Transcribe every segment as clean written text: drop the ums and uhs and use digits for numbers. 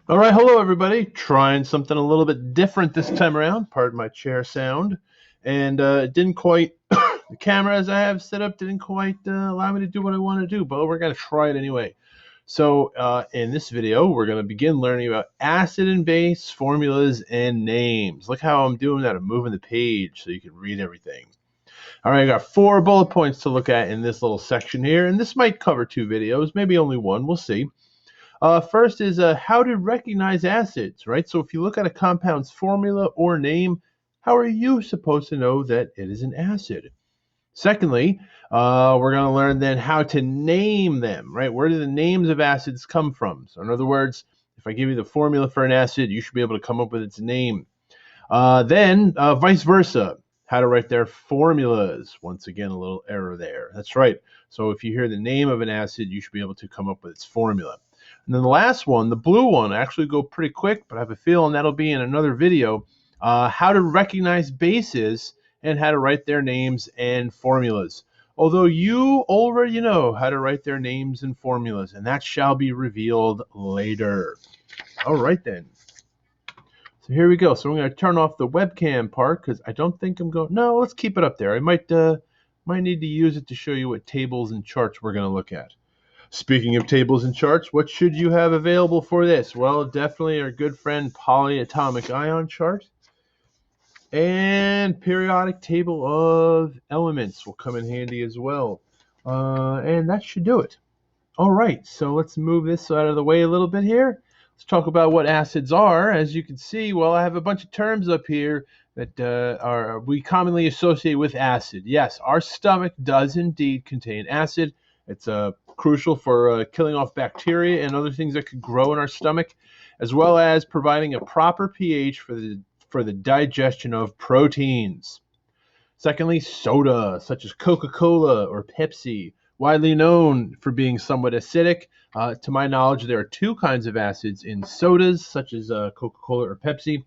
All right, hello everybody. Trying something a little bit different this time around. Pardon my chair sound. And it didn't quite, the camera as I have set up didn't quite allow me to do what I want to do, but we're going to try it anyway. So in this video, we're going to begin learning about acid and base, formulas, and names. Look how I'm doing that. I'm moving the page so you can read everything. All right, I got 4 bullet points to look at in this little section here, and this might cover 2 videos, maybe only one. We'll see. First is how to recognize acids, right? So if you look at a compound's formula or name, how are you supposed to know that it is an acid? Secondly, we're going to learn then how to name them, right? Where do the names of acids come from? So in other words, if I give you the formula for an acid, you should be able to come up with its name. Then vice versa, how to write their formulas. Once again, a little error there. That's right. So if you hear the name of an acid, you should be able to come up with its formula. And then the last one, the blue one, I actually go pretty quick, but I have a feeling that'll be in another video. How to recognize bases and how to write their names and formulas. Although you already know how to write their names and formulas, and that shall be revealed later. All right then. So here we go. So I'm going to turn off the webcam part because I don't think I'm going. No, let's keep it up there. I might need to use it to show you what tables and charts we're going to look at. Speaking of tables and charts, what should you have available for this? Well, definitely our good friend polyatomic ion chart and periodic table of elements will come in handy as well. And that should do it. All right, so let's move this out of the way a little bit here. Let's talk about what acids are. As you can see, well, I have a bunch of terms up here that we commonly associate with acid. Yes, our stomach does indeed contain acid. It's crucial for killing off bacteria and other things that could grow in our stomach, as well as providing a proper pH for the digestion of proteins. Secondly, soda, such as Coca-Cola or Pepsi, widely known for being somewhat acidic. To my knowledge, there are 2 kinds of acids in sodas, such as Coca-Cola or Pepsi.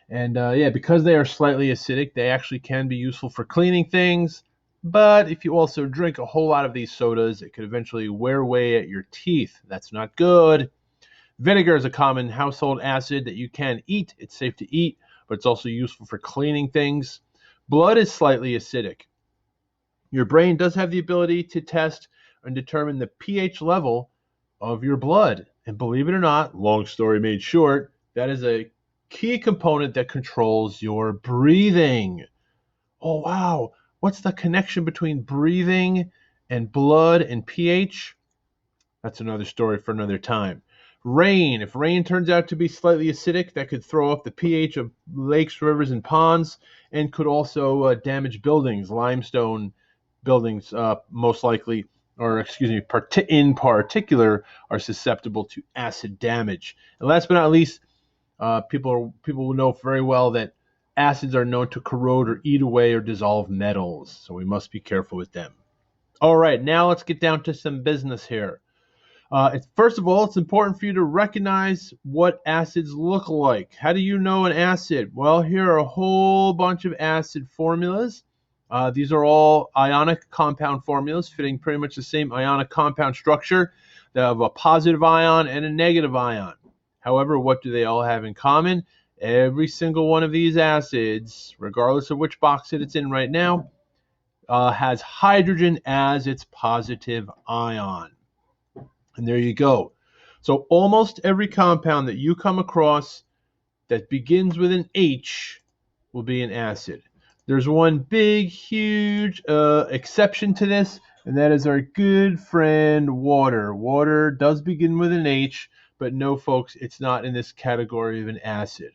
And yeah, because they are slightly acidic, they actually can be useful for cleaning things. But if you also drink a whole lot of these sodas, it could eventually wear away at your teeth. That's not good. Vinegar is a common household acid that you can eat. It's safe to eat, but it's also useful for cleaning things. Blood is slightly acidic. Your brain does have the ability to test and determine the pH level of your blood. And believe it or not, long story made short, that is a key component that controls your breathing. Oh, wow. What's the connection between breathing and blood and pH? That's another story for another time. Rain. If rain turns out to be slightly acidic, that could throw up the pH of lakes, rivers, and ponds, and could also damage buildings. Limestone buildings, most likely, or excuse me, in particular, are susceptible to acid damage. And last but not least, people will know very well that acids are known to corrode or eat away or dissolve metals, so we must be careful with them. All right, now let's get down to some business here. First of all, it's important for you to recognize what acids look like. How do you know an acid? Well, here are a whole bunch of acid formulas. These are all ionic compound formulas fitting pretty much the same ionic compound structure. They have a positive ion and a negative ion. However, what do they all have in common? Every single one of these acids, regardless of which box it's in right now, has hydrogen as its positive ion. And there you go. So almost every compound that you come across that begins with an H will be an acid. There's one big, huge exception to this, and that is our good friend water. Water does begin with an H, but no, folks, it's not in this category of an acid.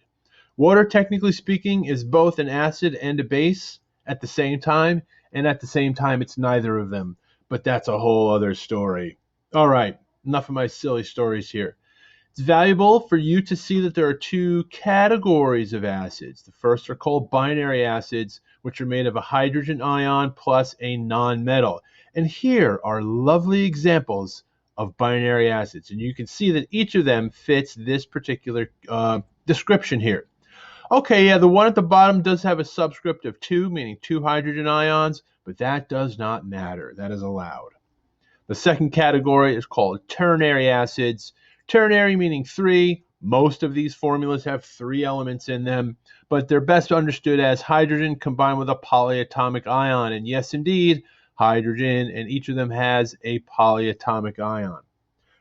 Water, technically speaking, is both an acid and a base at the same time, and at the same time, it's neither of them. But that's a whole other story. All right, enough of my silly stories here. It's valuable for you to see that there are 2 categories of acids. The first are called binary acids, which are made of a hydrogen ion plus a nonmetal. And here are lovely examples of binary acids. And you can see that each of them fits this particular description here. Okay, yeah, the one at the bottom does have a subscript of 2, meaning 2 hydrogen ions, but that does not matter. That is allowed. The second category is called ternary acids. Ternary meaning 3, Most of these formulas have 3 elements in them, but they're best understood as hydrogen combined with a polyatomic ion. And yes, indeed, hydrogen, and each of them has a polyatomic ion.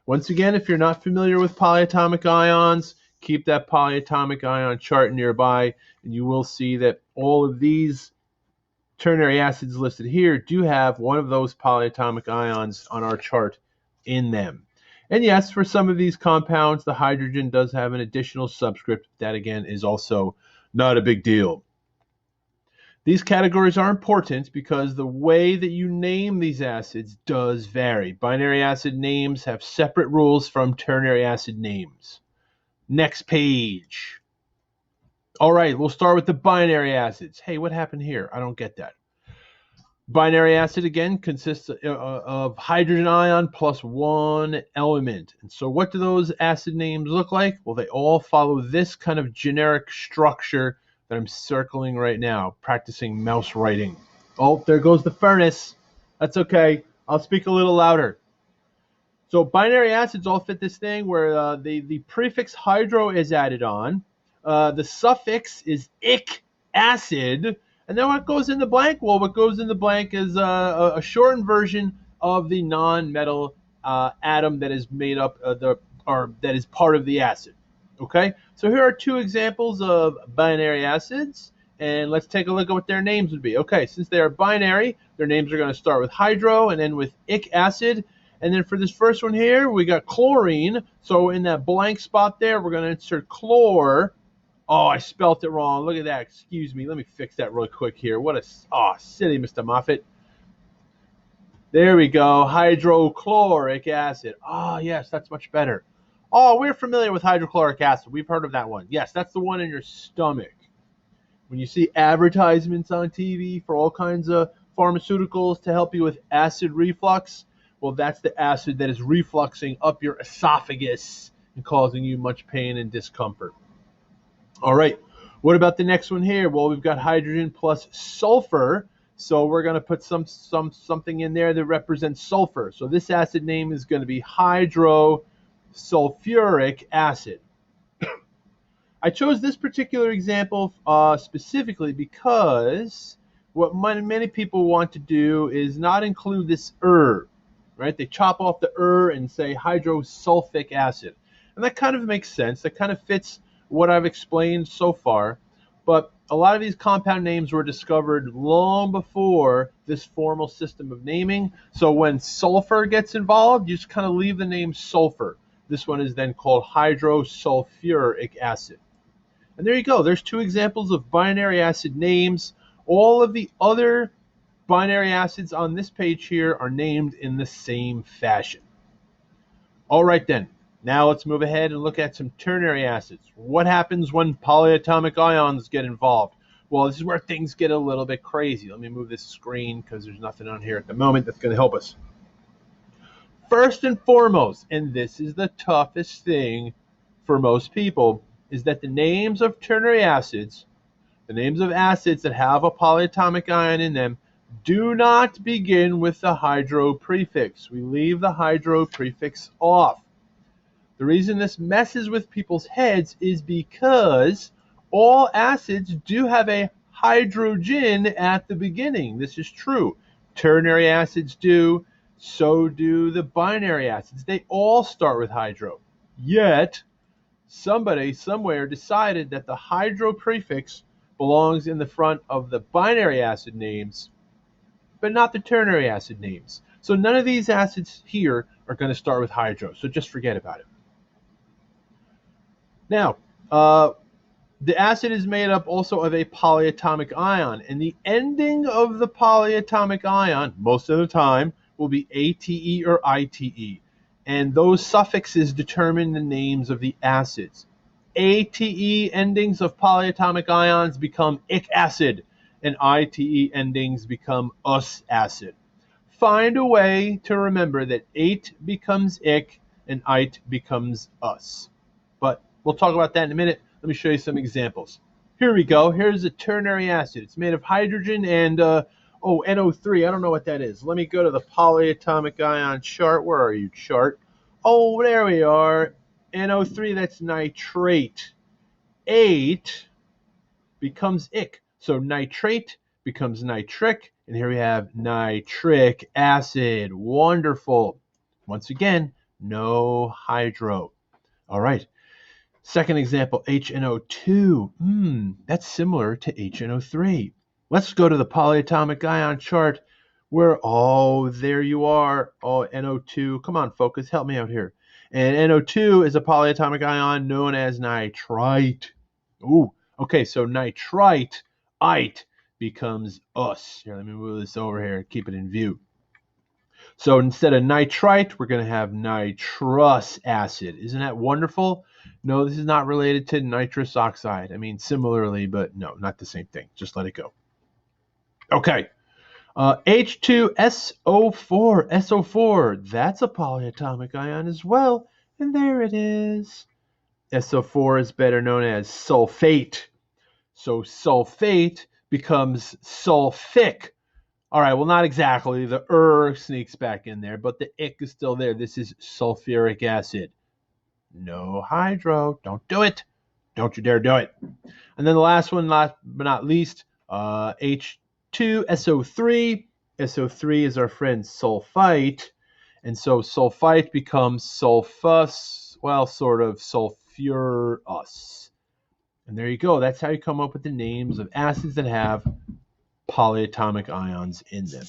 Once again, if you're not familiar with polyatomic ions, keep that polyatomic ion chart nearby, and you will see that all of these ternary acids listed here do have one of those polyatomic ions on our chart in them. And yes, for some of these compounds, the hydrogen does have an additional subscript. That, again, is also not a big deal. These categories are important because the way that you name these acids does vary. Binary acid names have separate rules from ternary acid names. Next page. All right, we'll start with the binary acids. Hey, what happened here? I don't get that. Binary acid, again, consists of hydrogen ion plus 1 element. And so what do those acid names look like? Well, they all follow this kind of generic structure that I'm circling right now, practicing mouse writing. Oh, there goes the furnace. That's okay. I'll speak a little louder. So binary acids all fit this thing where the prefix hydro is added on. The suffix is ic acid. And then what goes in the blank? Well, what goes in the blank is a shortened version of the non-metal atom that is made up that is part of the acid. Okay, so here are 2 examples of binary acids, and let's take a look at what their names would be. Okay, since they are binary, their names are going to start with hydro and then with ic acid. And then for this first one here, we got chlorine. So in that blank spot there, we're going to insert chlor. Oh, I spelt it wrong. Look at that. Excuse me. Let me fix that real quick here. What a silly Mr. Moffat. There we go. Hydrochloric acid. Oh, yes, that's much better. Oh, we're familiar with hydrochloric acid. We've heard of that one. Yes, that's the one in your stomach. When you see advertisements on TV for all kinds of pharmaceuticals to help you with acid reflux, well, that's the acid that is refluxing up your esophagus and causing you much pain and discomfort. All right, what about the next one here? Well, we've got hydrogen plus sulfur, so we're going to put something in there that represents sulfur. So this acid name is going to be Hydrosulfuric Acid. I chose this particular example specifically because what many people want to do is not include this right? They chop off the and say hydrosulfic acid. And that kind of makes sense. That kind of fits what I've explained so far. But a lot of these compound names were discovered long before this formal system of naming. So when sulfur gets involved, you just kind of leave the name sulfur. This one is then called hydrosulfuric acid. And there you go. There's 2 examples of binary acid names. All of the other binary acids on this page here are named in the same fashion. All right then. Now let's move ahead and look at some ternary acids. What happens when polyatomic ions get involved? Well, this is where things get a little bit crazy. Let me move this screen because there's nothing on here at the moment that's going to help us. First and foremost, and this is the toughest thing for most people, is that the names of ternary acids, the names of acids that have a polyatomic ion in them, do not begin with the hydro prefix. We leave the hydro prefix off. The reason this messes with people's heads is because all acids do have a hydrogen at the beginning. This is true. Ternary acids do, so do the binary acids. They all start with hydro. Yet, somebody somewhere decided that the hydro prefix belongs in the front of the binary acid names, but not the ternary acid names. So none of these acids here are going to start with hydro, so just forget about it. Now, the acid is made up also of a polyatomic ion, and the ending of the polyatomic ion, most of the time, will be ATE or ITE, and those suffixes determine the names of the acids. ATE endings of polyatomic ions become ic acid, and ITE endings become us acid. Find a way to remember that ate becomes ic and ite becomes us. But we'll talk about that in a minute. Let me show you some examples. Here we go. Here's a ternary acid. It's made of hydrogen and NO3. I don't know what that is. Let me go to the polyatomic ion chart. Where are you, chart? Oh, there we are. NO3, that's nitrate. 8 becomes ic. So nitrate becomes nitric, and here we have nitric acid. Wonderful. Once again, no hydro. All right. Second example, HNO2. That's similar to HNO3. Let's go to the polyatomic ion chart where, oh, there you are. Oh, NO2. Come on, focus. Help me out here. And NO2 is a polyatomic ion known as nitrite. Ooh, okay, so nitrite, ite, becomes us. Here, let me move this over here and keep it in view. So instead of nitrite, we're going to have nitrous acid. Isn't that wonderful? No, this is not related to nitrous oxide. I mean, similarly, but no, not the same thing. Just let it go. Okay. H2SO4. SO4, that's a polyatomic ion as well. And there it is. SO4 is better known as sulfate. So sulfate becomes sulfic. All right, well, not exactly. The sneaks back in there, but the ic is still there. This is sulfuric acid. No hydro. Don't do it. Don't you dare do it. And then the last one, last but not least, H2SO3. SO3 is our friend sulfite. And so sulfite becomes sulfus, well, sort of sulfurous. And there you go. That's how you come up with the names of acids that have polyatomic ions in them.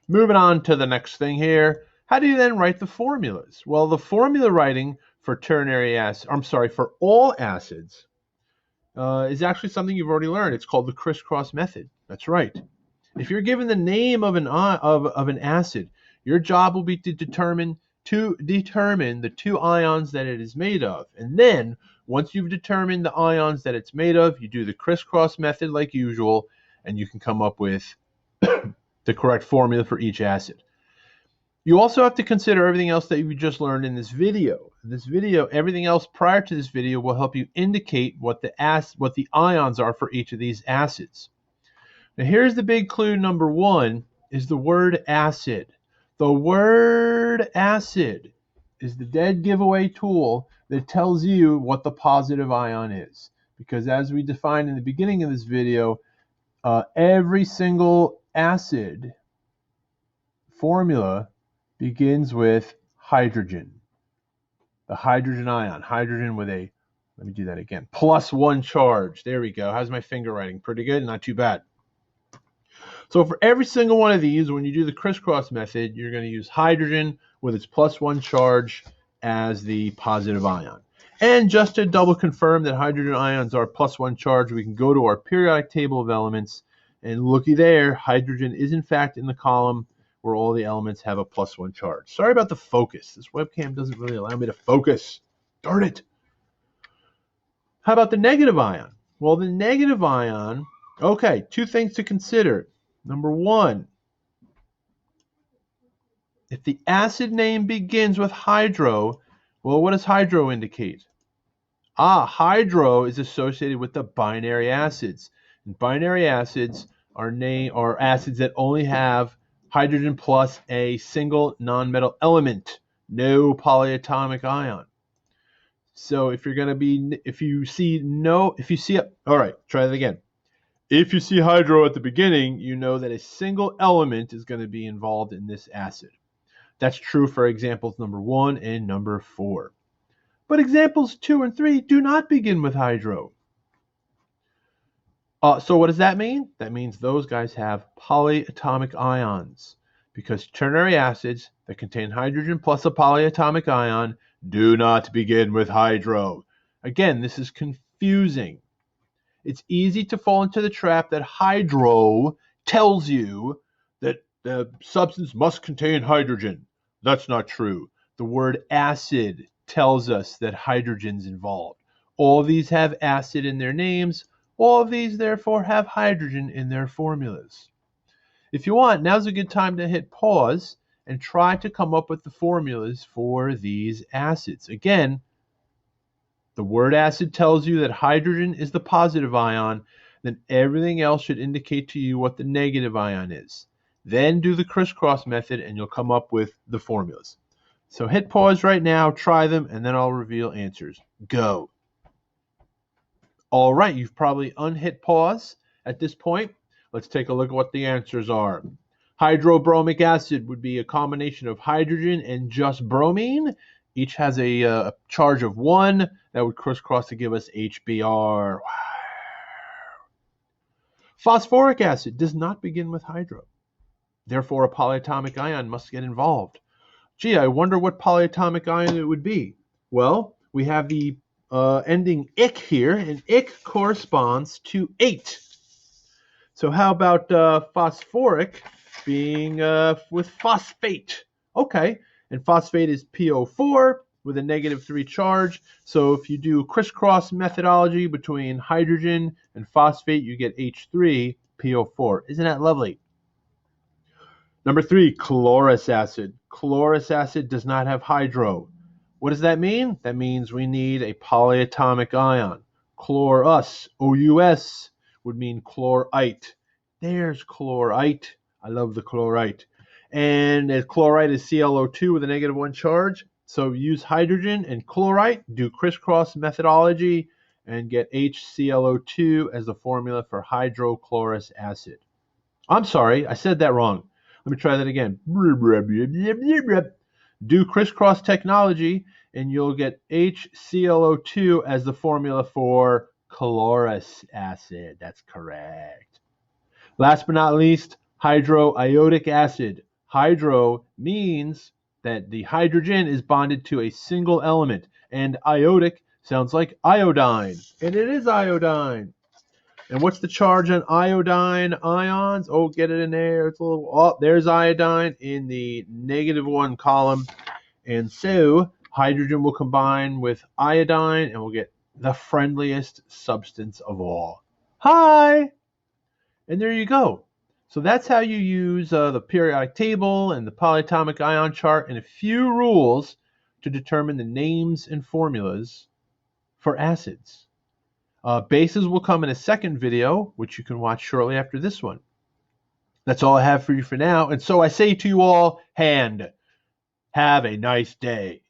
Moving on to the next thing here. How do you then write the formulas? Well, the formula writing for ternary acid, for all acids, is actually something you've already learned. It's called the Crisscross Method. That's right. If you're given the name of an acid, your job will be to determine the two ions that it is made of. And then, once you've determined the ions that it's made of, you do the crisscross method like usual, and you can come up with the correct formula for each acid. You also have to consider everything else that you just learned in this video. Everything else prior to this video will help you indicate what the ions are for each of these acids. Now here's the big clue number 1 is the word acid. The word acid is the dead giveaway tool that tells you what the positive ion is. Because as we defined in the beginning of this video, every single acid formula begins with hydrogen. The hydrogen ion, hydrogen with a, let me do that again, +1 charge. There we go. How's my finger writing? Pretty good? Not too bad. So for every single one of these, when you do the crisscross method, you're going to use hydrogen with its +1 charge as the positive ion. And just to double confirm that hydrogen ions are +1 charge, we can go to our periodic table of elements, and looky there, hydrogen is in fact in the column where all the elements have a +1 charge. Sorry about the focus. This webcam doesn't really allow me to focus. Darn it. How about the negative ion? Well, the negative ion, okay, 2 things to consider. Number 1, if the acid name begins with hydro, well, what does hydro indicate? Hydro is associated with the binary acids. And binary acids are acids that only have hydrogen plus a single nonmetal element, no polyatomic ion. So if you see, all right, try that again. If you see hydro at the beginning, you know that a single element is going to be involved in this acid. That's true for examples number 1 and number 4. But examples 2 and 3 do not begin with hydro. So what does that mean? That means those guys have polyatomic ions, because ternary acids that contain hydrogen plus a polyatomic ion do not begin with hydro. Again, this is confusing. It's easy to fall into the trap that hydro tells you that the substance must contain hydrogen. That's not true. The word acid tells us that hydrogen's involved. All of these have acid in their names. All of these, therefore, have hydrogen in their formulas. If you want, now's a good time to hit pause and try to come up with the formulas for these acids. Again, the word acid tells you that hydrogen is the positive ion, then everything else should indicate to you what the negative ion is. Then do the crisscross method and you'll come up with the formulas. So hit pause right now, try them, and then I'll reveal answers. Go. All right, you've probably unhit pause at this point. Let's take a look at what the answers are. Hydrobromic acid would be a combination of hydrogen and just bromine. Each has a charge of 1. That would crisscross to give us HBr. Phosphoric acid does not begin with hydro. Therefore, a polyatomic ion must get involved. Gee, I wonder what polyatomic ion it would be. Well, we have the ending ic here, and ic corresponds to 8. So how about phosphoric being with phosphate? Okay, and phosphate is PO4 with a -3 charge. So if you do crisscross methodology between hydrogen and phosphate, you get H3PO4. Isn't that lovely? Number 3, chlorous acid. Chlorous acid does not have hydro. What does that mean? That means we need a polyatomic ion. Chlorous, O-U-S, would mean chlorite. There's chlorite. I love the chlorite. And chlorite is ClO2 with a -1 charge. So use hydrogen and chlorite, do crisscross methodology, and get HClO2 as the formula for hydrochloric acid. I'm sorry, I said that wrong. Let me try that again. Do crisscross technology, and you'll get HClO2 as the formula for chlorous acid. That's correct. Last but not least, hydroiodic acid. Hydro means that the hydrogen is bonded to a single element, and iodic sounds like iodine, and it is iodine. And what's the charge on iodine ions? Oh, get it in there. It's a little. Oh, there's iodine in the -1 column. And so hydrogen will combine with iodine, and we'll get the friendliest substance of all. Hi! And there you go. So that's how you use the periodic table and the polyatomic ion chart and a few rules to determine the names and formulas for acids. Bases will come in a second video, which you can watch shortly after this one. That's all I have for you for now. And so I say to you all, have a nice day.